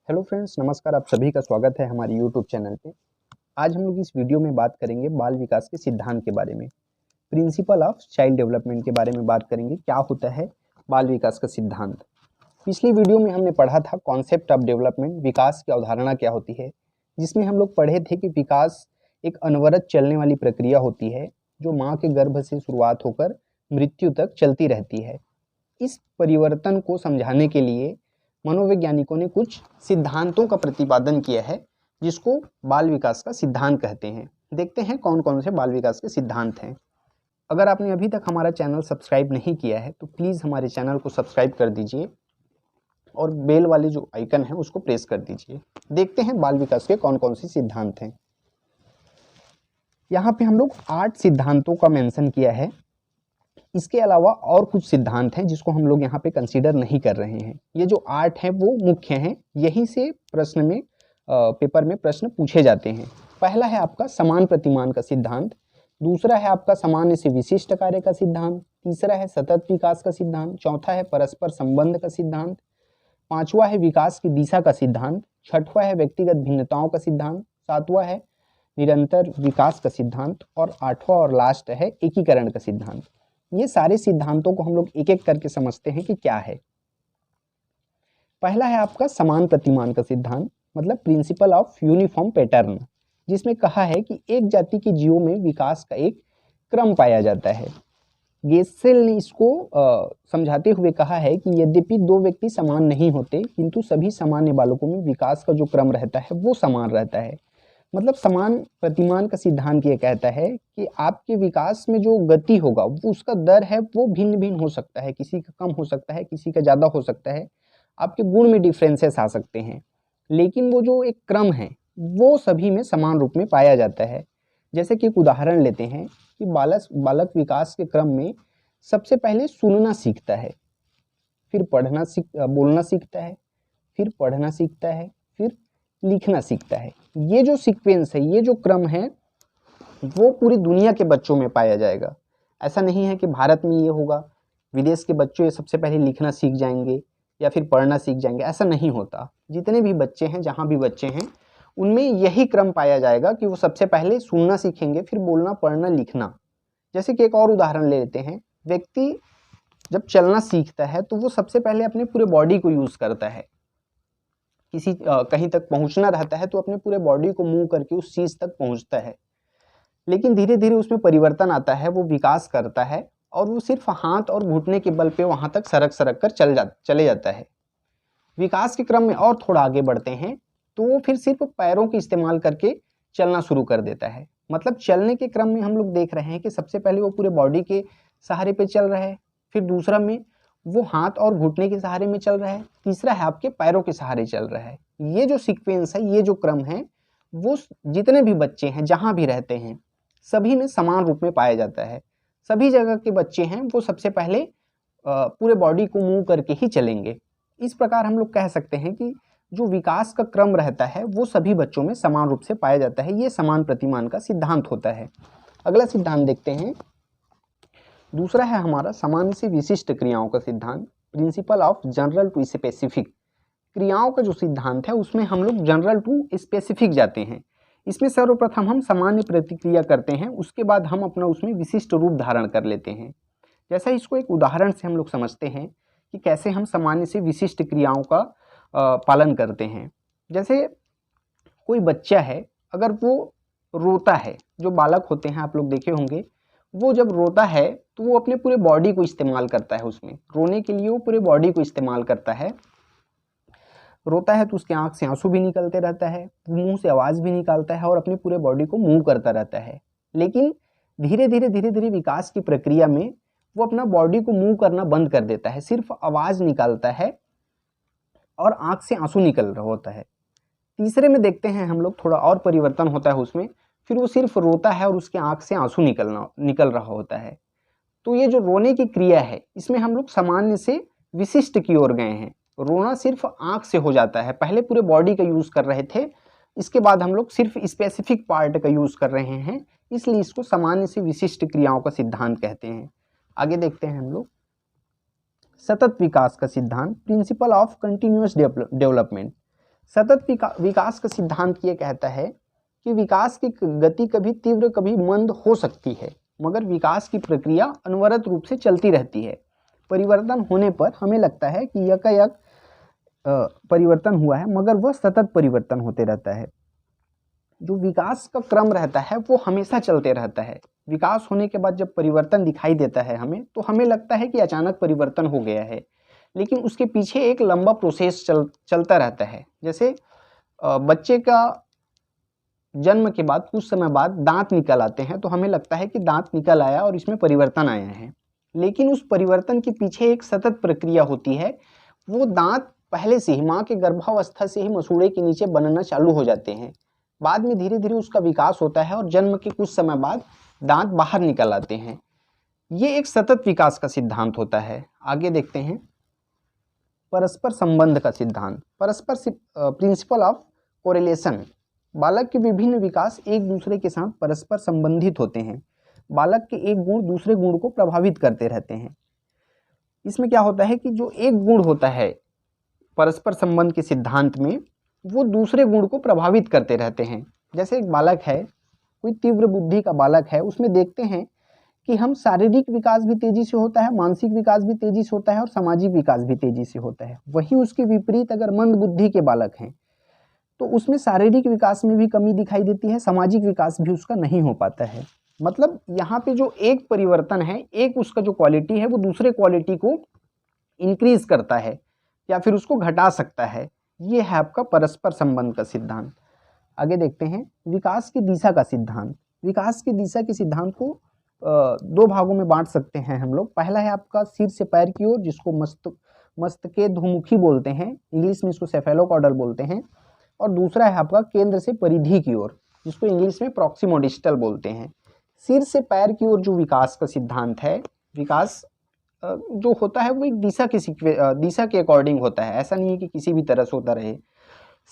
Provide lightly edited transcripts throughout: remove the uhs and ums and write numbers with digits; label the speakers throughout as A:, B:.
A: Hello friends, नमस्कार। आप सभी का स्वागत है हमारे यूट्यूब चैनल पे। आज हम लोग इस वीडियो में बात करेंगे बाल विकास के सिद्धांत के बारे में। प्रिंसिपल ऑफ चाइल्ड डेवलपमेंट के बारे में बात करेंगे। क्या होता है बाल विकास का सिद्धांत। पिछली वीडियो में हमने पढ़ा था कॉन्सेप्ट ऑफ डेवलपमेंट, विकास की अवधारणा क्या होती है, जिसमें हम लोग पढ़े थे कि विकास एक अनवरत चलने वाली प्रक्रिया होती है जो माँ के गर्भ से शुरुआत होकर मृत्यु तक चलती रहती है। इस परिवर्तन को समझाने के लिए मनोवैज्ञानिकों ने कुछ सिद्धांतों का प्रतिपादन किया है, जिसको बाल विकास का सिद्धांत कहते हैं। देखते हैं कौन कौन से बाल विकास के सिद्धांत हैं। अगर आपने अभी तक हमारा चैनल सब्सक्राइब नहीं किया है तो प्लीज़ हमारे चैनल को सब्सक्राइब कर दीजिए और बेल वाले जो आइकन है उसको प्रेस कर दीजिए। देखते हैं बाल विकास के कौन कौन से सिद्धांत हैं। यहाँ पे हम लोग 8 सिद्धांतों का मेंशन किया है। इसके अलावा और कुछ सिद्धांत हैं जिसको हम लोग यहाँ पे कंसीडर नहीं कर रहे हैं। ये जो 8 हैं वो मुख्य हैं, यहीं से प्रश्न में पेपर में प्रश्न पूछे जाते हैं। पहला है आपका समान प्रतिमान का सिद्धांत, दूसरा है आपका सामान्य से विशिष्ट कार्य का सिद्धांत, तीसरा है सतत विकास का सिद्धांत, चौथा है परस्पर संबंध का सिद्धांत, पांचवा है विकास की दिशा का सिद्धांत, छठवां है व्यक्तिगत भिन्नताओं का सिद्धांत, सातवां है निरंतर विकास का सिद्धांत और आठवां और लास्ट है एकीकरण का सिद्धांत। ये सारे सिद्धांतों को हम लोग एक एक करके समझते हैं कि क्या है। पहला है आपका समान प्रतिमान का सिद्धांत, मतलब प्रिंसिपल ऑफ यूनिफॉर्म पैटर्न, जिसमें कहा है कि एक जाति के जीवों में विकास का एक क्रम पाया जाता है। गेसेल ने इसको समझाते हुए कहा है कि यद्यपि दो व्यक्ति समान नहीं होते, किंतु सभी सामान्य बालकों में विकास का जो क्रम रहता है वो समान रहता है। मतलब समान प्रतिमान का सिद्धांत ये कहता है कि आपके विकास में जो गति होगा वो उसका दर है वो भिन्न भिन्न हो सकता है, किसी का कम हो सकता है, किसी का ज़्यादा हो सकता है, आपके गुण में डिफरेंसेस आ सकते हैं, लेकिन वो जो एक क्रम है वो सभी में समान रूप में पाया जाता है। जैसे कि एक उदाहरण लेते हैं कि बालक विकास के क्रम में सबसे पहले सुनना सीखता है, फिर बोलना सीखता है, फिर पढ़ना सीखता है, फिर लिखना सीखता है। ये जो सीक्वेंस है, ये जो क्रम है वो पूरी दुनिया के बच्चों में पाया जाएगा। ऐसा नहीं है कि भारत में ये होगा, विदेश के बच्चे ये सबसे पहले लिखना सीख जाएंगे या फिर पढ़ना सीख जाएंगे, ऐसा नहीं होता। जितने भी बच्चे हैं, जहाँ भी बच्चे हैं, उनमें यही क्रम पाया जाएगा कि वो सबसे पहले सुनना सीखेंगे, फिर बोलना, पढ़ना, लिखना। जैसे कि एक और उदाहरण ले लेते हैं। व्यक्ति जब चलना सीखता है तो वो सबसे पहले अपने पूरे बॉडी को यूज़ करता है। कहीं तक पहुंचना रहता है तो अपने पूरे बॉडी को मूव करके उस चीज़ तक पहुंचता है, लेकिन धीरे धीरे उसमें परिवर्तन आता है, वो विकास करता है और वो सिर्फ हाथ और घुटने के बल पे वहां तक सरक सरक कर चले जाता है। विकास के क्रम में और थोड़ा आगे बढ़ते हैं तो वो फिर सिर्फ पैरों का इस्तेमाल करके चलना शुरू कर देता है। मतलब चलने के क्रम में हम लोग देख रहे हैं कि सबसे पहले वो पूरे बॉडी के सहारे पे चल रहा है, फिर दूसरा में वो हाथ और घुटने के सहारे में चल रहा है, तीसरा है आपके पैरों के सहारे चल रहा है। ये जो सीक्वेंस है, ये जो क्रम है, वो जितने भी बच्चे हैं जहाँ भी रहते हैं सभी में समान रूप में पाया जाता है। सभी जगह के बच्चे हैं वो सबसे पहले पूरे बॉडी को मूव करके ही चलेंगे। इस प्रकार हम लोग कह सकते हैं कि जो विकास का क्रम रहता है वो सभी बच्चों में समान रूप से पाया जाता है। ये समान प्रतिमान का सिद्धांत होता है। अगला सिद्धांत देखते हैं। दूसरा है हमारा सामान्य से विशिष्ट क्रियाओं का सिद्धांत, principle of general to specific. क्रियाओं का जो सिद्धांत है उसमें हम लोग जनरल टू स्पेसिफिक जाते हैं। इसमें सर्वप्रथम हम सामान्य प्रतिक्रिया करते हैं, उसके बाद हम अपना उसमें विशिष्ट रूप धारण कर लेते हैं। जैसा इसको एक उदाहरण से हम लोग समझते हैं कि कैसे हम सामान्य से विशिष्ट क्रियाओं का पालन करते हैं। जैसे कोई बच्चा है, अगर वो रोता है, जो बालक होते हैं आप लोग देखे होंगे, वो जब रोता है तो वो अपने पूरे बॉडी को इस्तेमाल करता है। उसमें रोने के लिए वो पूरे बॉडी को इस्तेमाल करता है। रोता है तो उसके आंख से आंसू भी निकलते रहता है, मुंह से आवाज़ भी निकालता है और अपनी पूरे बॉडी को मूव करता रहता है। लेकिन धीरे धीरे विकास की प्रक्रिया में वो अपना बॉडी को मूव करना बंद कर देता है, सिर्फ आवाज़ निकालता है और आंख से आंसू निकल रहा होता है। तीसरे में देखते हैं हम लोग, थोड़ा और परिवर्तन होता है उसमें, फिर वो सिर्फ रोता है और उसके आंख से आंसू निकल रहा होता है। तो ये जो रोने की क्रिया है, इसमें हम लोग सामान्य से विशिष्ट की ओर गए हैं। रोना सिर्फ आंख से हो जाता है, पहले पूरे बॉडी का यूज़ कर रहे थे, इसके बाद हम लोग सिर्फ स्पेसिफिक पार्ट का यूज़ कर रहे हैं, इसलिए इसको सामान्य से विशिष्ट क्रियाओं का सिद्धांत कहते हैं। आगे देखते हैं हम लोग सतत विकास का सिद्धांत, प्रिंसिपल ऑफ कंटिन्यूअस डेवलपमेंट। सतत विकास का सिद्धांत ये कहता है कि विकास की गति कभी तीव्र कभी मंद हो सकती है, मगर विकास की प्रक्रिया अनवरत रूप से चलती रहती है। परिवर्तन होने पर हमें लगता है कि यकायक परिवर्तन हुआ है, मगर वह सतत परिवर्तन होते रहता है। जो विकास का क्रम रहता है वो हमेशा चलते रहता है। विकास होने के बाद जब परिवर्तन दिखाई देता है हमें, तो हमें लगता है कि अचानक परिवर्तन हो गया है, लेकिन उसके पीछे एक लंबा प्रोसेस चलता रहता है। जैसे बच्चे का जन्म के बाद कुछ समय बाद दांत निकल आते हैं, तो हमें लगता है कि दांत निकल आया और इसमें परिवर्तन आया है, लेकिन उस परिवर्तन के पीछे एक सतत प्रक्रिया होती है। वो दांत पहले से ही माँ के गर्भावस्था से ही मसूड़े के नीचे बनना चालू हो जाते हैं, बाद में धीरे धीरे उसका विकास होता है और जन्म के कुछ समय बाद दांत बाहर निकल आते हैं। ये एक सतत विकास का सिद्धांत होता है। आगे देखते हैं परस्पर संबंध का सिद्धांत, प्रिंसिपल ऑफ कोरिलेशन। बालक के विभिन्न विकास एक दूसरे के साथ परस्पर संबंधित होते हैं। बालक के एक गुण दूसरे गुण को प्रभावित करते रहते हैं। इसमें क्या होता है कि जो एक गुण होता है परस्पर संबंध के सिद्धांत में, वो दूसरे गुण को प्रभावित करते रहते हैं। जैसे एक बालक है, कोई तीव्र बुद्धि का बालक है, उसमें देखते हैं कि हम शारीरिक विकास भी तेजी से होता है, मानसिक विकास भी तेजी से होता है और सामाजिक विकास भी तेजी से होता है। वहीं उसके विपरीत अगर मंद बुद्धि के बालक हैं, तो उसमें शारीरिक विकास में भी कमी दिखाई देती है, सामाजिक विकास भी उसका नहीं हो पाता है। मतलब यहाँ पे जो एक परिवर्तन है, एक उसका जो क्वालिटी है वो दूसरे क्वालिटी को इंक्रीज करता है या फिर उसको घटा सकता है। ये है आपका परस्पर संबंध का सिद्धांत। आगे देखते हैं विकास की दिशा का सिद्धांत। विकास की दिशा के सिद्धांत को दो भागों में बांट सकते हैं हम लोग। पहला है आपका सिर से पैर की ओर, जिसको मस्तकेधमुखी बोलते हैं, इंग्लिश में इसको सेफेलोकॉर्डल बोलते हैं। और दूसरा है आपका केंद्र से परिधि की ओर, जिसको इंग्लिश में प्रॉक्सिमोडिस्टल बोलते हैं। सिर से पैर की ओर जो विकास का सिद्धांत है, विकास जो होता है वो एक दिशा के अकॉर्डिंग होता है, ऐसा नहीं है कि किसी भी तरह से होता रहे।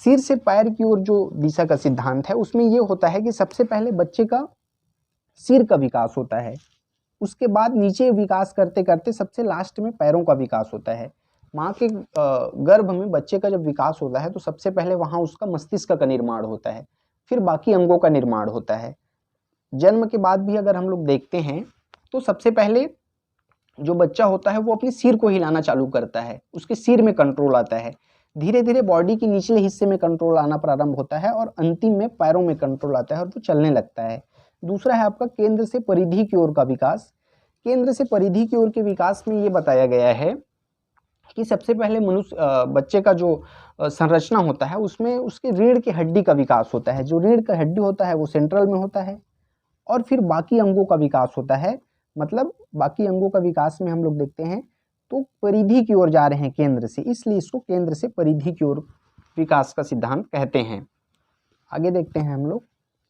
A: सिर से पैर की ओर जो दिशा का सिद्धांत है, उसमें ये होता है कि सबसे पहले बच्चे का सिर का विकास होता है, उसके बाद नीचे विकास करते करते सबसे लास्ट में पैरों का विकास होता है। माँ के गर्भ में बच्चे का जब विकास होता है तो सबसे पहले वहाँ उसका मस्तिष्क का निर्माण होता है, फिर बाकी अंगों का निर्माण होता है। जन्म के बाद भी अगर हम लोग देखते हैं तो सबसे पहले जो बच्चा होता है वो अपने सिर को हिलाना चालू करता है, उसके सिर में कंट्रोल आता है। धीरे धीरे बॉडी के निचले हिस्से में कंट्रोल आना प्रारंभ होता है और अंतिम में पैरों में कंट्रोल आता है और वो चलने लगता है। दूसरा है आपका केंद्र से परिधि की ओर का विकास। केंद्र से परिधि की ओर के विकास में ये बताया गया है कि सबसे पहले बच्चे का जो संरचना होता है उसमें उसके रीढ़ की हड्डी का विकास होता है। जो रीढ़ का हड्डी होता है वो सेंट्रल में होता है और फिर बाकी अंगों का विकास होता है। मतलब बाकी अंगों का विकास में हम लोग देखते हैं तो परिधि की ओर जा रहे हैं केंद्र से, इसलिए इसको केंद्र से परिधि की ओर विकास का सिद्धांत कहते हैं। आगे देखते हैं हम लोग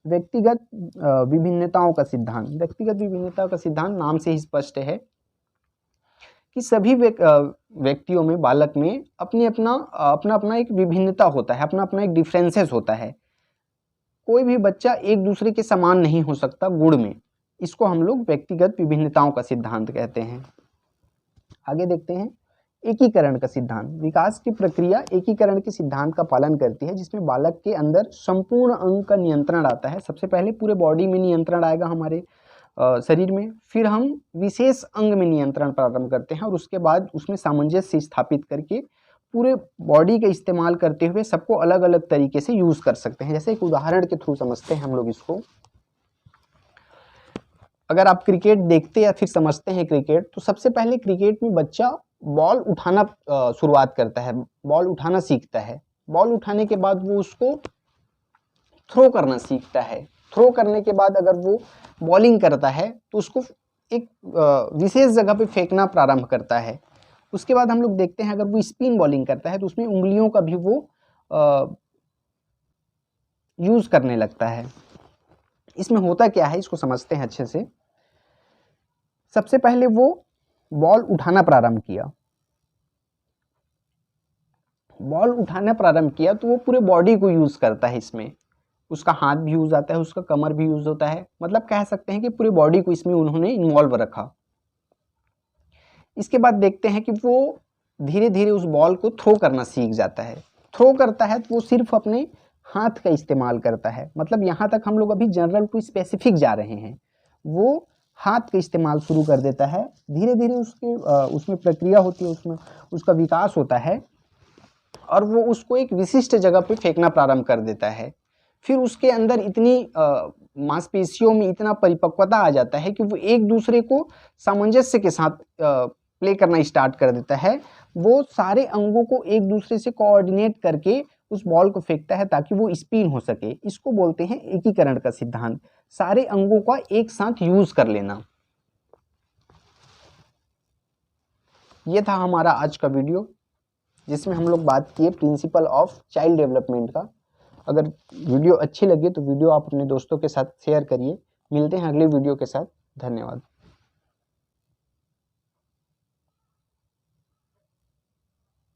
A: व्यक्तिगत विभिन्नताओं का सिद्धांत। व्यक्तिगत विभिन्नता का सिद्धांत नाम से ही स्पष्ट है कि सभी व्यक्तियों में, बालक में अपना एक विभिन्नता होता है, अपना एक डिफरेंसेस होता है। कोई भी बच्चा एक दूसरे के समान नहीं हो सकता गुण में। इसको हम लोग व्यक्तिगत विभिन्नताओं का सिद्धांत कहते हैं। आगे देखते हैं एकीकरण का सिद्धांत। विकास की प्रक्रिया एकीकरण के सिद्धांत का पालन करती है, जिसमें बालक के अंदर संपूर्ण अंग का नियंत्रण आता है। सबसे पहले पूरे बॉडी में नियंत्रण आएगा हमारे शरीर में, फिर हम विशेष अंग में नियंत्रण प्रारंभ करते हैं और उसके बाद उसमें सामंजस्य स्थापित करके पूरे बॉडी का इस्तेमाल करते हुए सबको अलग अलग तरीके से यूज कर सकते हैं। जैसे एक उदाहरण के थ्रू समझते हैं हम लोग इसको। अगर आप क्रिकेट देखते या फिर समझते हैं क्रिकेट, तो सबसे पहले क्रिकेट में बच्चा बॉल उठाना शुरुआत करता है, बॉल उठाना सीखता है। बॉल उठाने के बाद वो उसको थ्रो करना सीखता है। थ्रो करने के बाद अगर वो बॉलिंग करता है तो उसको एक विशेष जगह पे फेंकना प्रारंभ करता है। उसके बाद हम लोग देखते हैं अगर वो स्पिन बॉलिंग करता है तो उसमें उंगलियों का भी वो यूज करने लगता है। इसमें होता क्या है इसको समझते हैं अच्छे से। सबसे पहले वो बॉल उठाना प्रारंभ किया, बॉल उठाना प्रारंभ किया तो वो पूरे बॉडी को यूज करता है। इसमें उसका हाथ भी यूज आता है, उसका कमर भी यूज होता है। मतलब कह सकते हैं कि पूरे बॉडी को इसमें उन्होंने इन्वॉल्व रखा। इसके बाद देखते हैं कि वो धीरे धीरे उस बॉल को थ्रो करना सीख जाता है। थ्रो करता है तो वो सिर्फ अपने हाथ का इस्तेमाल करता है। मतलब यहाँ तक हम लोग अभी जनरल टू स्पेसिफिक जा रहे हैं। वो हाथ का इस्तेमाल शुरू कर देता है, धीरे धीरे उसमें प्रक्रिया होती है, उसमें उसका विकास होता है और वो उसको एक विशिष्ट जगह पे फेंकना प्रारंभ कर देता है। फिर उसके अंदर इतनी मांसपेशियों में इतना परिपक्वता आ जाता है कि वो एक दूसरे को सामंजस्य के साथ प्ले करना स्टार्ट कर देता है। वो सारे अंगों को एक दूसरे से कोऑर्डिनेट करके उस बॉल को फेंकता है ताकि वो स्पिन हो सके। इसको बोलते हैं एकीकरण का सिद्धांत, सारे अंगों का एक साथ यूज कर लेना। ये था हमारा आज का वीडियो जिसमें हम लोग बात किए प्रिंसिपल ऑफ चाइल्ड डेवलपमेंट का। अगर वीडियो अच्छी लगी तो वीडियो आप अपने दोस्तों के साथ शेयर करिए। मिलते हैं अगले वीडियो के साथ। धन्यवाद।